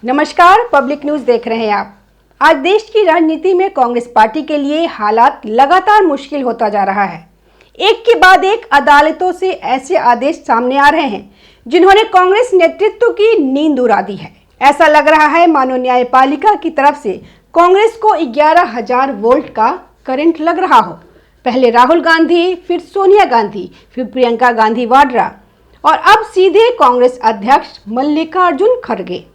नमस्कार, public news देख रहे हैं आप। आज देश की राजनीति में कांग्रेस पार्टी के लिए हालात लगातार मुश्किल होता जा रहा है। एक के बाद एक अदालतों से ऐसे आदेश सामने आ रहे हैं जिन्होंने कांग्रेस नेतृत्व की नींद उड़ा दी है। ऐसा लग रहा है मानो न्यायपालिका की तरफ से कांग्रेस को 11,000 वोल्ट का करंट लग रहा हो। पहले राहुल गांधी, फिर सोनिया गांधी, फिर प्रियंका गांधी वाड्रा और अब सीधे कांग्रेस अध्यक्ष मल्लिकार्जुन खड़गे।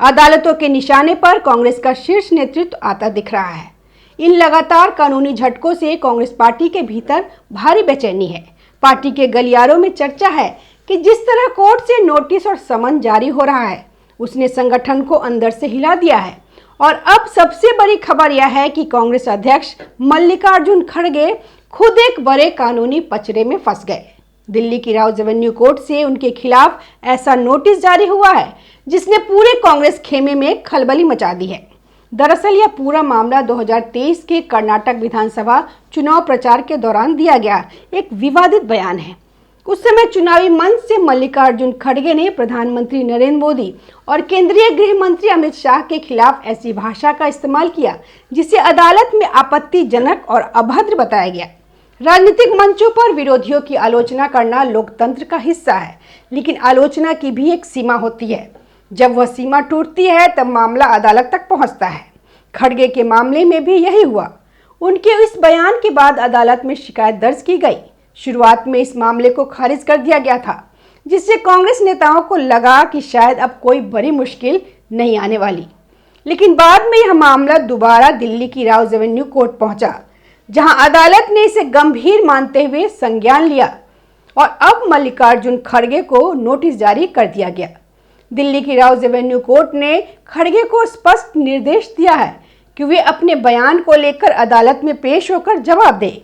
अदालतों के निशाने पर कांग्रेस का शीर्ष नेतृत्व आता दिख रहा है। इन लगातार कानूनी झटकों से कांग्रेस पार्टी के भीतर भारी बेचैनी है। पार्टी के गलियारों में चर्चा है कि जिस तरह कोर्ट से नोटिस और समन जारी हो रहा है, उसने संगठन को अंदर से हिला दिया है। और अब सबसे बड़ी खबर यह है कि कांग्रेस अध्यक्ष मल्लिकार्जुन खड़गे खुद एक बड़े कानूनी पचड़े में फंस गए। दिल्ली की राउज एवेन्यू कोर्ट से उनके खिलाफ ऐसा नोटिस जारी हुआ है जिसने पूरे कांग्रेस खेमे में खलबली मचा दी है। दरअसल यह पूरा मामला 2023 के कर्नाटक विधानसभा चुनाव प्रचार के दौरान दिया गया एक विवादित बयान है। उस समय चुनावी मंच से मल्लिकार्जुन खड़गे ने प्रधानमंत्री नरेंद्र मोदी और केंद्रीय गृह मंत्री अमित शाह के खिलाफ ऐसी भाषा का इस्तेमाल किया जिसे अदालत में आपत्तिजनक और अभद्र बताया गया। राजनीतिक मंचों पर विरोधियों की आलोचना करना लोकतंत्र का हिस्सा है, लेकिन आलोचना की भी एक सीमा होती है। जब वह सीमा टूटती है तब मामला अदालत तक पहुंचता है। खड़गे के मामले में भी यही हुआ। उनके इस बयान के बाद अदालत में शिकायत दर्ज की गई। शुरुआत में इस मामले को खारिज कर दिया गया था, जिससे कांग्रेस नेताओं को लगा कि शायद अब कोई बड़ी मुश्किल नहीं आने वाली। लेकिन बाद में यह मामला दोबारा दिल्ली की राउज एवेन्यू कोर्ट पहुंचा, जहां अदालत ने इसे गंभीर मानते हुए संज्ञान लिया और अब मल्लिकार्जुन खड़गे को नोटिस जारी कर दिया गया। दिल्ली की राउज एवेन्यू कोर्ट ने खड़गे को स्पष्ट निर्देश दिया है कि वे अपने बयान को लेकर अदालत में पेश होकर जवाब दें।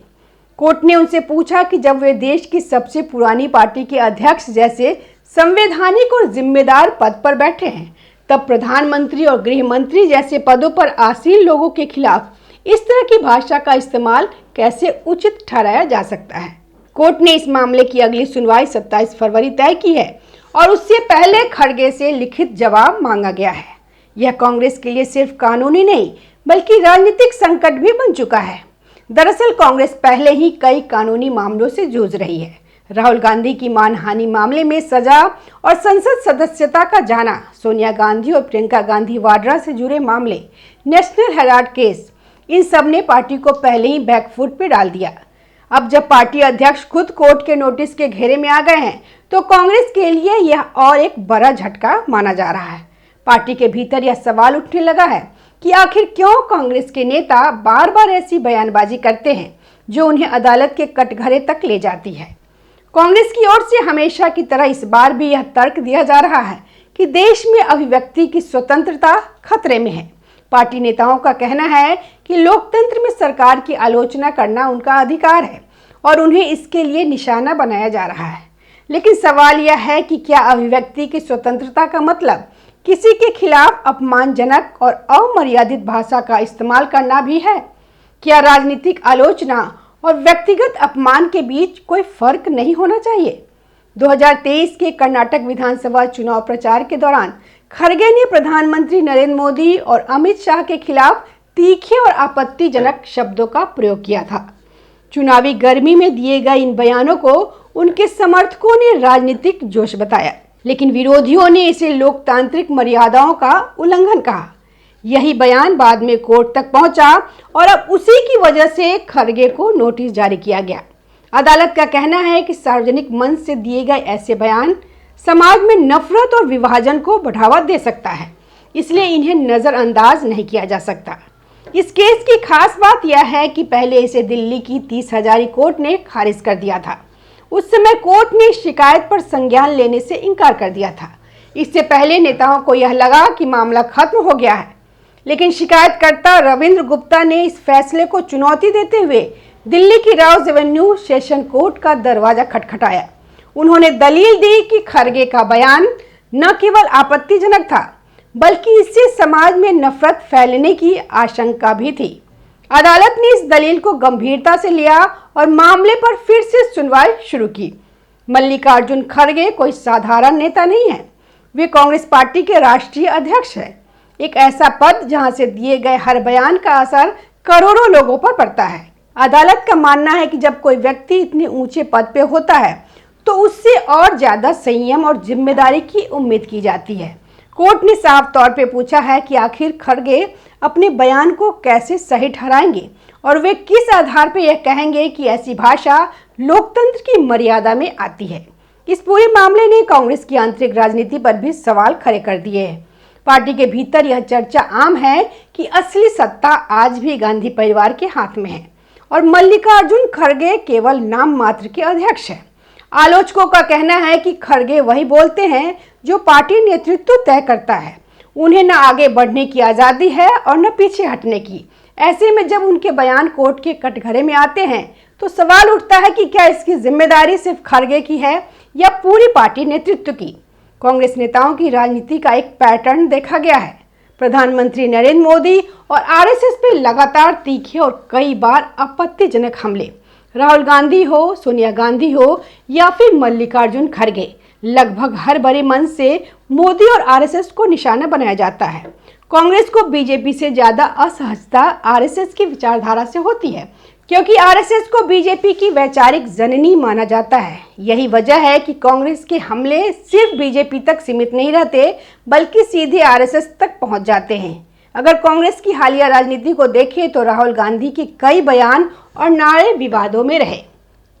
कोर्ट ने उनसे पूछा कि जब वे देश की सबसे पुरानी पार्टी के अध्यक्ष जैसे संवैधानिक और जिम्मेदार पद पर बैठे हैं, तब प्रधानमंत्री और गृह मंत्री जैसे पदों पर आसीन लोगों के खिलाफ इस तरह की भाषा का इस्तेमाल कैसे उचित ठहराया जा सकता है। कोर्ट ने इस मामले की अगली सुनवाई 27 फरवरी तय की है और उससे पहले खड़गे से लिखित जवाब मांगा गया है। यह कांग्रेस के लिए सिर्फ कानूनी नहीं बल्कि राजनीतिक संकट भी बन चुका है। दरअसल कांग्रेस पहले ही कई कानूनी मामलों से जूझ रही है। राहुल गांधी की मानहानि मामले में सजा और संसद सदस्यता का जाना, सोनिया गांधी और प्रियंका गांधी वाड्रा से जुड़े मामले, नेशनल हेराल्ड केस, इन सब ने पार्टी को पहले ही बैकफुट पे डाल दिया। अब जब पार्टी अध्यक्ष खुद कोर्ट के नोटिस के घेरे में आ गए हैं तो कांग्रेस के लिए यह और एक बड़ा झटका माना जा रहा है। पार्टी के भीतर यह सवाल उठने लगा है कि आखिर क्यों कांग्रेस के नेता बार बार ऐसी बयानबाजी करते हैं जो उन्हें अदालत के कटघरे तक ले जाती है। कांग्रेस की ओर से हमेशा की तरह इस बार भी यह तर्क दिया जा रहा है कि देश में अभिव्यक्ति की स्वतंत्रता खतरे में है। पार्टी नेताओं का कहना है कि लोकतंत्र में सरकार की आलोचना करना उनका अधिकार है और उन्हें इसके लिए निशाना बनाया जा रहा है। लेकिन सवाल यह है कि क्या अभिव्यक्ति की स्वतंत्रता का मतलब किसी के खिलाफ अपमानजनक और अमर्यादित भाषा का इस्तेमाल करना भी है? क्या राजनीतिक आलोचना और व्यक्तिगत अपमान के बीच कोई फर्क नहीं होना चाहिए? 2023 के कर्नाटक विधानसभा चुनाव प्रचार के दौरान खड़गे ने प्रधानमंत्री नरेंद्र मोदी और अमित शाह के खिलाफ तीखे और आपत्तिजनक शब्दों का प्रयोग किया था। चुनावी गर्मी में दिए गए इन बयानों को उनके समर्थकों ने राजनीतिक जोश बताया, लेकिन विरोधियों ने इसे लोकतांत्रिक मर्यादाओं का उल्लंघन कहा। यही बयान बाद में कोर्ट तक पहुंचा और अब उसी की वजह से खड़गे को नोटिस जारी किया गया। अदालत का कहना है कि सार्वजनिक मंच से दिए गए ऐसे बयान समाज में नफरत और विभाजन को बढ़ावा दे सकता है, इसलिए इन्हें नजरअंदाज नहीं किया जा सकता। इस केस की खास बात यह है कि पहले इसे दिल्ली की 30 हजारी कोर्ट ने खारिज कर दिया था। उस समय कोर्ट ने शिकायत पर संज्ञान लेने से इनकार कर दिया था। इससे पहले नेताओं को यह लगा कि मामला खत्म हो गया है, लेकिन शिकायतकर्ता रविंद्र गुप्ता ने इस फैसले को चुनौती देते हुए दिल्ली की राउज एवेन्यू सेशन कोर्ट का दरवाजा खटखटाया। उन्होंने दलील दी कि खड़गे का बयान न केवल आपत्तिजनक था बल्कि इससे समाज में नफरत फैलने की आशंका भी थी। अदालत ने इस दलील को गंभीरता से लिया और मामले पर फिर से सुनवाई शुरू की। मल्लिकार्जुन खड़गे कोई साधारण नेता नहीं है, वे कांग्रेस पार्टी के राष्ट्रीय अध्यक्ष हैं। एक ऐसा पद जहां से दिए गए हर बयान का असर करोड़ों लोगों पर पड़ता है। अदालत का मानना है कि जब कोई व्यक्ति इतने ऊंचे पद पे होता है तो उससे और ज्यादा संयम और जिम्मेदारी की उम्मीद की जाती है। कोर्ट ने साफ तौर पे पूछा है कि आखिर खड़गे अपने बयान को कैसे सही ठहराएंगे और वे किस आधार पर यह कहेंगे कि ऐसी भाषा लोकतंत्र की मर्यादा में आती है। इस पूरे मामले ने कांग्रेस की आंतरिक राजनीति पर भी सवाल खड़े कर दिए हैं। पार्टी के भीतर यह चर्चा आम है कि असली सत्ता आज भी गांधी परिवार के हाथ में है और मल्लिकार्जुन खड़गे केवल नाम मात्र के अध्यक्ष हैं। आलोचकों का कहना है कि खड़गे वही बोलते हैं जो पार्टी नेतृत्व तय करता है। उन्हें न आगे बढ़ने की आज़ादी है और न पीछे हटने की। ऐसे में जब उनके बयान कोर्ट के कटघरे में आते हैं तो सवाल उठता है कि क्या इसकी जिम्मेदारी सिर्फ खड़गे की है या पूरी पार्टी नेतृत्व की। कांग्रेस नेताओं की राजनीति का एक पैटर्न देखा गया है। प्रधानमंत्री नरेंद्र मोदी और आरएसएस पे लगातार तीखे और कई बार आपत्तिजनक हमले, राहुल गांधी हो, सोनिया गांधी हो या फिर मल्लिकार्जुन खड़गे, लगभग हर बड़े मंच से मोदी और आरएसएस को निशाना बनाया जाता है। कांग्रेस को बीजेपी से ज्यादा असहजता आरएसएस की विचारधारा से होती है, क्योंकि आरएसएस को बीजेपी की वैचारिक जननी माना जाता है। यही वजह है कि कांग्रेस के हमले सिर्फ बीजेपी तक सीमित नहीं रहते, बल्कि सीधे आरएसएस तक पहुंच जाते हैं। अगर कांग्रेस की हालिया राजनीति को देखें तो राहुल गांधी के कई बयान और नारे विवादों में रहे।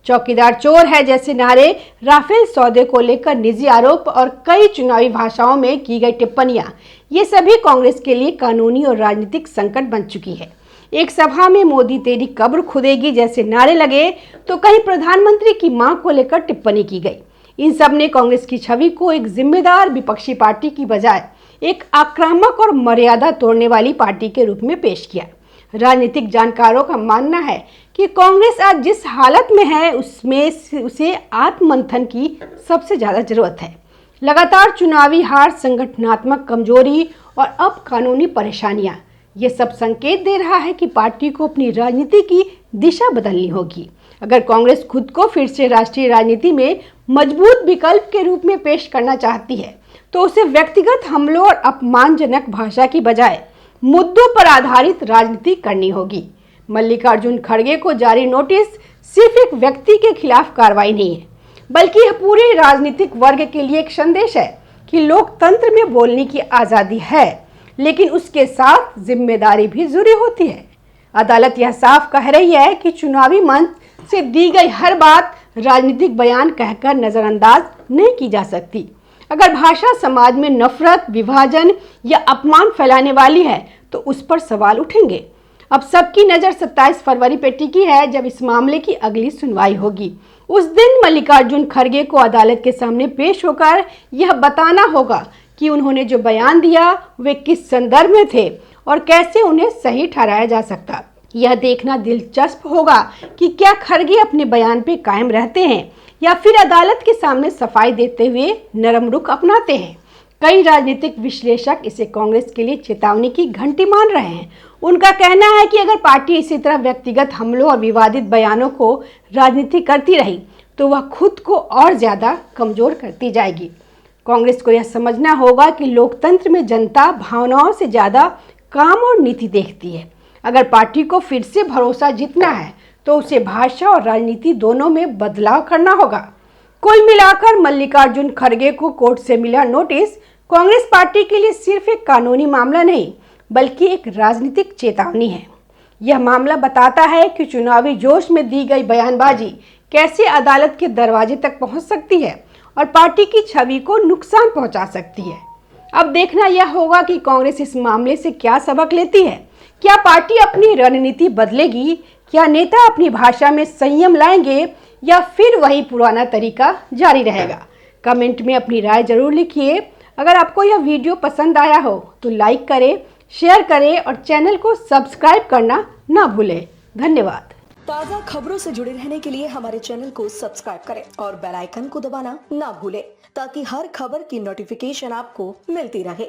चौकीदार चोर है जैसे नारे, राफेल सौदे को लेकर निजी आरोप और कई चुनावी भाषाओं में की गई टिप्पणियां, ये सभी कांग्रेस के लिए कानूनी और राजनीतिक संकट बन चुकी है। एक सभा में मोदी तेरी कब्र खुदेगी जैसे नारे लगे तो कहीं प्रधानमंत्री की मां को लेकर टिप्पणी की गई। इन सब ने कांग्रेस की छवि को एक जिम्मेदार विपक्षी पार्टी की बजाय एक आक्रामक और मर्यादा तोड़ने वाली पार्टी के रूप में पेश किया। राजनीतिक जानकारों का मानना है कि कांग्रेस आज जिस हालत में है उसमें उसे आत्ममंथन की सबसे ज्यादा जरूरत है। लगातार चुनावी हार, संगठनात्मक कमजोरी और अब कानूनी परेशानियां, ये सब संकेत दे रहा है कि पार्टी को अपनी राजनीति की दिशा बदलनी होगी। अगर कांग्रेस खुद को फिर से राष्ट्रीय राजनीति में मजबूत विकल्प के रूप में पेश करना चाहती है तो उसे व्यक्तिगत हमलों और अपमानजनक भाषा की बजाय मुद्दों पर आधारित राजनीति करनी होगी। मल्लिकार्जुन खड़गे को जारी नोटिस सिर्फ एक व्यक्ति के खिलाफ कार्रवाई नहीं है, बल्कि यह पूरे राजनीतिक वर्ग के लिए एक संदेश है कि लोकतंत्र में बोलने की आज़ादी है, लेकिन उसके साथ जिम्मेदारी भी जरूरी होती है। अदालत यह साफ कह रही है कि चुनावी मंच से दी गई हर बात राजनीतिक बयान कहकर नजरअंदाज नहीं की जा सकती। अगर भाषा समाज में नफरत, विभाजन या अपमान फैलाने वाली है तो उस पर सवाल उठेंगे। अब सबकी नज़र 27 फरवरी पे टिकी है, जब इस मामले की अगली सुनवाई होगी। उस दिन मल्लिकार्जुन खड़गे को अदालत के सामने पेश होकर यह बताना होगा कि उन्होंने जो बयान दिया वे किस संदर्भ में थे और कैसे उन्हें सही ठहराया जा सकता। यह देखना दिलचस्प होगा कि क्या खड़गे अपने बयान पे कायम रहते हैं या फिर अदालत के सामने सफाई देते हुए नरम रुख अपनाते हैं। कई राजनीतिक विश्लेषक इसे कांग्रेस के लिए चेतावनी की घंटी मान रहे हैं। उनका कहना है कि अगर पार्टी इसी तरह व्यक्तिगत हमलों और विवादित बयानों को राजनीति करती रही तो वह खुद को और ज्यादा कमजोर करती जाएगी। कांग्रेस को यह समझना होगा कि लोकतंत्र में जनता भावनाओं से ज्यादा काम और नीति देखती है। अगर पार्टी को फिर से भरोसा जीतना है तो उसे भाषा और राजनीति दोनों में बदलाव करना होगा। कुल मिलाकर मल्लिकार्जुन खड़गे को कोर्ट से मिला नोटिस कांग्रेस पार्टी के लिए सिर्फ एक कानूनी मामला नहीं, बल्कि एक राजनीतिक चेतावनी है। यह मामला बताता है कि चुनावी जोश में दी गई बयानबाजी कैसे अदालत के दरवाजे तक पहुंच सकती है और पार्टी की छवि को नुकसान पहुंचा सकती है। अब देखना यह होगा कि कांग्रेस इस मामले से क्या सबक लेती है। क्या पार्टी अपनी रणनीति बदलेगी? क्या नेता अपनी भाषा में संयम लाएंगे या फिर वही पुराना तरीका जारी रहेगा? कमेंट में अपनी राय जरूर लिखिए। अगर आपको यह वीडियो पसंद आया हो तो लाइक करें, शेयर करें और चैनल को सब्सक्राइब करना ना भूलें। धन्यवाद। ताज़ा खबरों से जुड़े रहने के लिए हमारे चैनल को सब्सक्राइब करें और बेल आइकन को दबाना ना भूलें, ताकि हर खबर की नोटिफिकेशन आपको मिलती रहे।